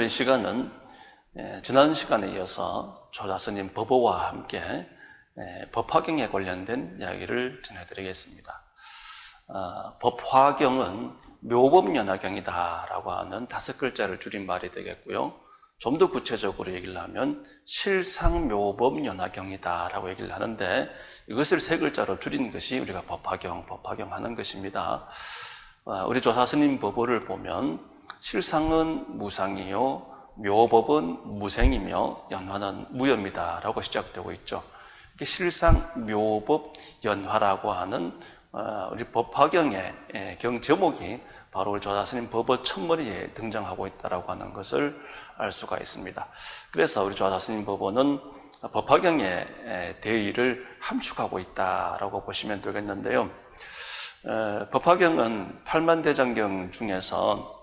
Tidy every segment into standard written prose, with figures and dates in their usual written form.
오늘 이 시간은 지난 시간에 이어서 조자스님 법어와 함께 법화경에 관련된 이야기를 전해드리겠습니다. 법화경은 묘법연화경이다라고 하는 5글자를 줄인 말이 되겠고요. 좀 더 구체적으로 얘기를 하면 실상묘법연화경이다라고 얘기를 하는데, 이것을 3글자로 줄인 것이 우리가 법화경 하는 것입니다. 우리 조사스님 법어를 보면 실상은 무상이요, 묘법은 무생이며 연화는 무여입니다 라고 시작되고 있죠. 실상, 묘법, 연화라고 하는 우리 법화경의 경 제목이 바로 우리 조사스님 법어 첫머리에 등장하고 있다고 하는 것을 알 수가 있습니다. 그래서 우리 조사스님 법어는 법화경의 대의를 함축하고 있다라고 보시면 되겠는데요. 법화경은 팔만대장경 중에서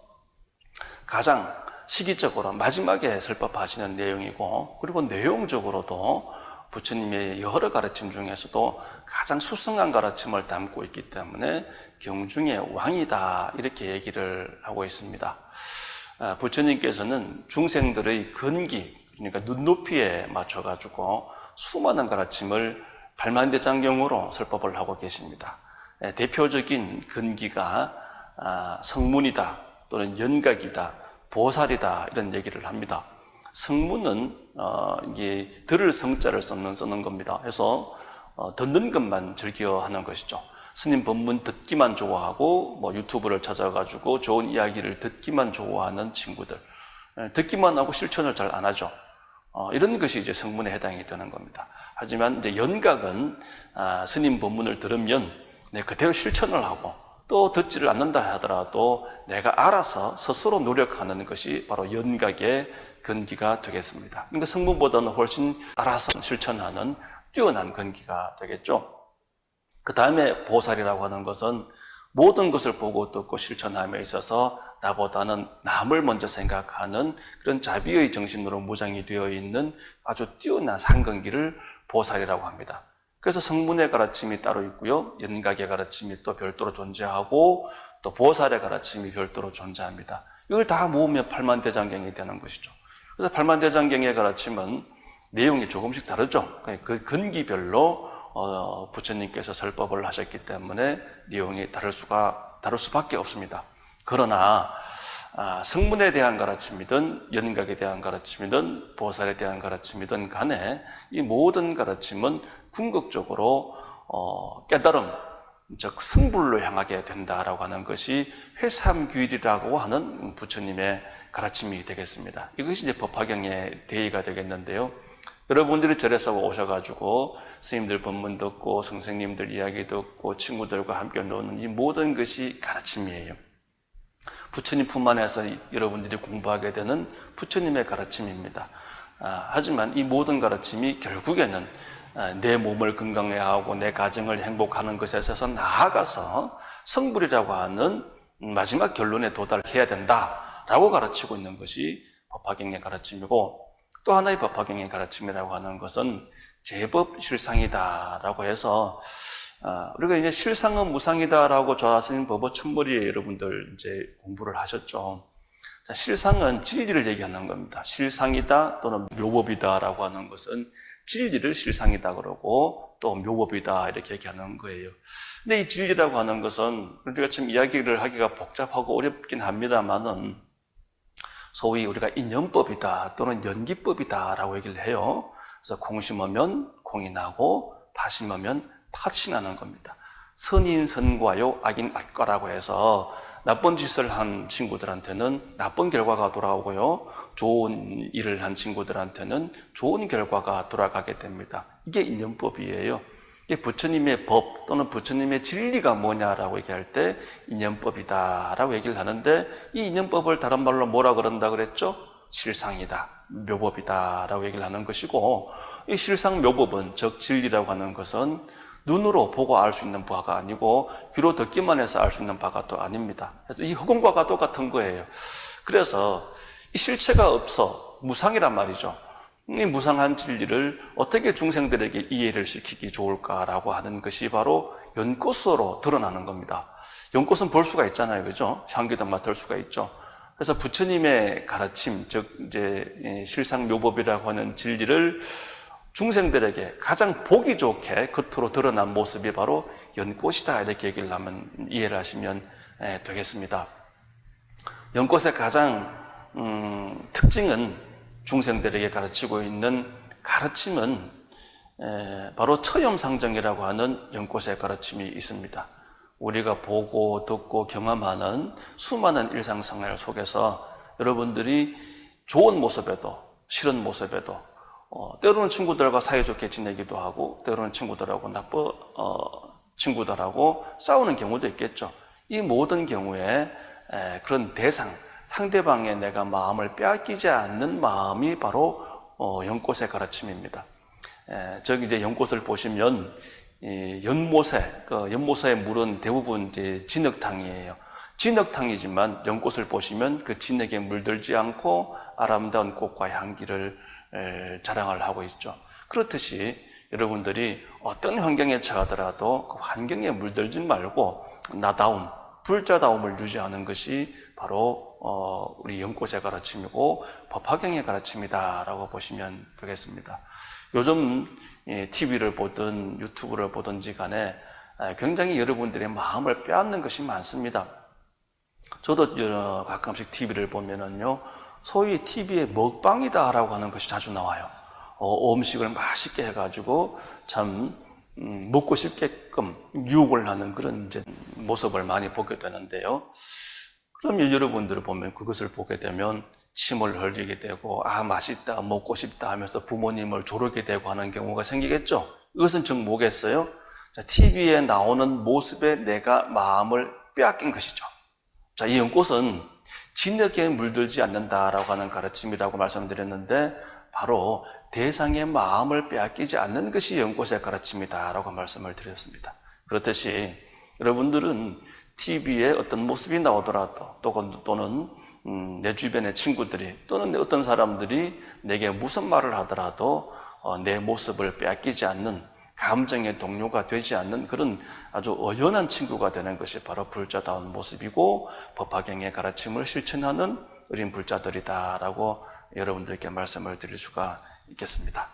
가장 시기적으로 마지막에 설법하시는 내용이고, 그리고 내용적으로도 부처님의 여러 가르침 중에서도 가장 수승한 가르침을 담고 있기 때문에 경중의 왕이다, 이렇게 얘기를 하고 있습니다. 부처님께서는 중생들의 근기, 그러니까 눈높이에 맞춰가지고 수많은 가르침을 팔만대장경으로 설법을 하고 계십니다. 대표적인 근기가 성문이다, 또는 연각이다, 보살이다, 이런 얘기를 합니다. 성문은 이게 들을 성자를 쓰는 겁니다. 그래서 듣는 것만 즐겨 하는 것이죠. 스님 법문 듣기만 좋아하고 유튜브를 찾아가지고 좋은 이야기를 듣기만 좋아하는 친구들, 듣기만 하고 실천을 잘 안 하죠. 이런 것이 이제 성문에 해당이 되는 겁니다. 하지만 이제 연각은 스님 법문을 들으면 그대로 실천을 하고, 또 듣지를 않는다 하더라도 내가 알아서 스스로 노력하는 것이 바로 연각의 근기가 되겠습니다. 그러니까 성문보다는 훨씬 알아서 실천하는 뛰어난 근기가 되겠죠. 그 다음에 보살이라고 하는 것은 모든 것을 보고 듣고 실천함에 있어서 나보다는 남을 먼저 생각하는 그런 자비의 정신으로 무장이 되어 있는 아주 뛰어난 상근기를 보살이라고 합니다. 그래서 성문의 가르침이 따로 있고요, 연각의 가르침이 또 별도로 존재하고, 또 보살의 가르침이 별도로 존재합니다. 이걸 다 모으면 팔만대장경이 되는 것이죠. 그래서 팔만대장경의 가르침은 내용이 조금씩 다르죠. 그 근기별로 부처님께서 설법을 하셨기 때문에 내용이 다를 수밖에 없습니다. 그러나 성문에 대한 가르침이든 연각에 대한 가르침이든 보살에 대한 가르침이든 간에 이 모든 가르침은 궁극적으로 깨달음, 즉 성불로 향하게 된다라고 하는 것이 회삼규일이라고 하는 부처님의 가르침이 되겠습니다. 이것이 이제 법화경의 대의가 되겠는데요. 여러분들이 절에서 오셔가지고 스님들 법문 듣고 선생님들 이야기 듣고 친구들과 함께 노는 이 모든 것이 가르침이에요. 부처님 품 안에서 여러분들이 공부하게 되는 부처님의 가르침입니다. 하지만 이 모든 가르침이 결국에는 내 몸을 건강해 하고 내 가정을 행복하는 것에 있어서 나아가서 성불이라고 하는 마지막 결론에 도달해야 된다라고 가르치고 있는 것이 법화경의 가르침이고, 또 하나의 법화경의 가르침이라고 하는 것은 제법 실상이다라고 해서, 우리가 이제 실상은 무상이다라고 조사스님 법어 첫머리에 여러분들 이제 공부를 하셨죠. 자, 실상은 진리를 얘기하는 겁니다. 실상이다 또는 묘법이다라고 하는 것은 진리를 실상이다 그러고, 또 묘법이다 이렇게 얘기하는 거예요. 근데 이 진리라고 하는 것은 우리가 참 이야기를 하기가 복잡하고 어렵긴 합니다만은, 소위 우리가 인연법이다 또는 연기법이다라고 얘기를 해요. 그래서 콩 심으면 콩이 나고 팥 심으면 팥이 나는 겁니다. 선인 선과요, 악인 악과라고 해서 나쁜 짓을 한 친구들한테는 나쁜 결과가 돌아오고요, 좋은 일을 한 친구들한테는 좋은 결과가 돌아가게 됩니다. 이게 인연법이에요. 이게 부처님의 법 또는 부처님의 진리가 뭐냐라고 얘기할 때 인연법이다라고 얘기를 하는데, 이 인연법을 다른 말로 뭐라 그런다 그랬죠? 실상이다, 묘법이다라고 얘기를 하는 것이고, 이 실상 묘법은 즉 진리라고 하는 것은 눈으로 보고 알 수 있는 바가 아니고 귀로 듣기만 해서 알 수 있는 바가 또 아닙니다. 그래서 이 흑음과가 똑같은 거예요. 그래서 이 실체가 없어 무상이란 말이죠. 이 무상한 진리를 어떻게 중생들에게 이해를 시키기 좋을까라고 하는 것이 바로 연꽃으로 드러나는 겁니다. 연꽃은 볼 수가 있잖아요, 그죠? 향기도 맡을 수가 있죠. 그래서 부처님의 가르침, 즉 이제 실상묘법이라고 하는 진리를 중생들에게 가장 보기 좋게 겉으로 드러난 모습이 바로 연꽃이다, 이렇게 얘기를 하면 이해를 하시면 되겠습니다. 연꽃의 가장 특징은, 중생들에게 가르치고 있는 가르침은 바로 처염상정이라고 하는 연꽃의 가르침이 있습니다. 우리가 보고 듣고 경험하는 수많은 일상생활 속에서 여러분들이 좋은 모습에도 싫은 모습에도 때로는 친구들과 사이좋게 지내기도 하고 때로는 친구들하고 나쁜 친구들하고 싸우는 경우도 있겠죠. 이 모든 경우에 그런 대상, 상대방의 내가 마음을 빼앗기지 않는 마음이 바로 연꽃의 가르침입니다. 저기 이제 연꽃을 보시면 연못에, 연못의 물은 대부분 이제 진흙탕이에요. 진흙탕이지만 연꽃을 보시면 그 진흙에 물들지 않고 아름다운 꽃과 향기를 자랑을 하고 있죠. 그렇듯이 여러분들이 어떤 환경에 처하더라도 그 환경에 물들지 말고 나다움, 불자다움을 유지하는 것이 바로 우리 연꽃의 가르침이고 법화경의 가르침이다라고 보시면 되겠습니다. 요즘 TV를 보든 유튜브를 보든지 간에 굉장히 여러분들의 마음을 빼앗는 것이 많습니다. 저도 가끔씩 TV를 보면은요, 소위 TV에 먹방이다라고 하는 것이 자주 나와요. 음식을 맛있게 해가지고 참 먹고 싶게끔 유혹을 하는 그런 이제 모습을 많이 보게 되는데요. 그러면 여러분들을 보면 그것을 보게 되면 침을 흘리게 되고 맛있다, 먹고 싶다 하면서 부모님을 조르게 되고 하는 경우가 생기겠죠. 이것은 즉 뭐겠어요? TV에 나오는 모습에 내가 마음을 빼앗긴 것이죠. 자, 이 연꽃은 진흙에 물들지 않는다라고 하는 가르침이라고 말씀드렸는데 바로 대상의 마음을 빼앗기지 않는 것이 연꽃의 가르침이다라고 말씀을 드렸습니다. 그렇듯이 여러분들은 TV에 어떤 모습이 나오더라도 또는 내 주변의 친구들이 또는 어떤 사람들이 내게 무슨 말을 하더라도 내 모습을 빼앗기지 않는, 감정의 동료가 되지 않는 그런 아주 의연한 친구가 되는 것이 바로 불자다운 모습이고 법화경의 가르침을 실천하는 어린 불자들이다라고 여러분들께 말씀을 드릴 수가 있겠습니다.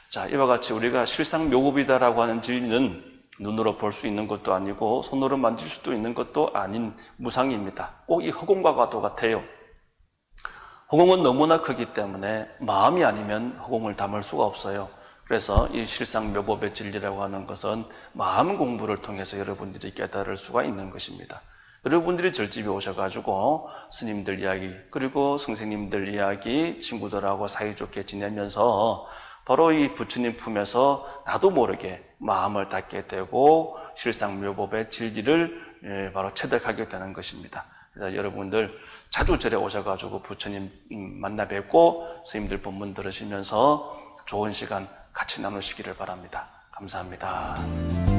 자, 이와 같이 우리가 실상묘법이다라고 하는 진리는 눈으로 볼 수 있는 것도 아니고 손으로 만질 수도 있는 것도 아닌 무상입니다. 꼭 이 허공과 똑같아요. 허공은 너무나 크기 때문에 마음이 아니면 허공을 담을 수가 없어요. 그래서 이 실상묘법의 진리라고 하는 것은 마음 공부를 통해서 여러분들이 깨달을 수가 있는 것입니다. 여러분들이 절집에 오셔가지고 스님들 이야기, 그리고 선생님들 이야기, 친구들하고 사이좋게 지내면서 바로 이 부처님 품에서 나도 모르게 마음을 닫게 되고 실상묘법의 진리를 바로 체득하게 되는 것입니다. 그래서 여러분들 자주 절에 오셔가지고 부처님 만나 뵙고 스님들 법문 들으시면서 좋은 시간 같이 나누시기를 바랍니다. 감사합니다.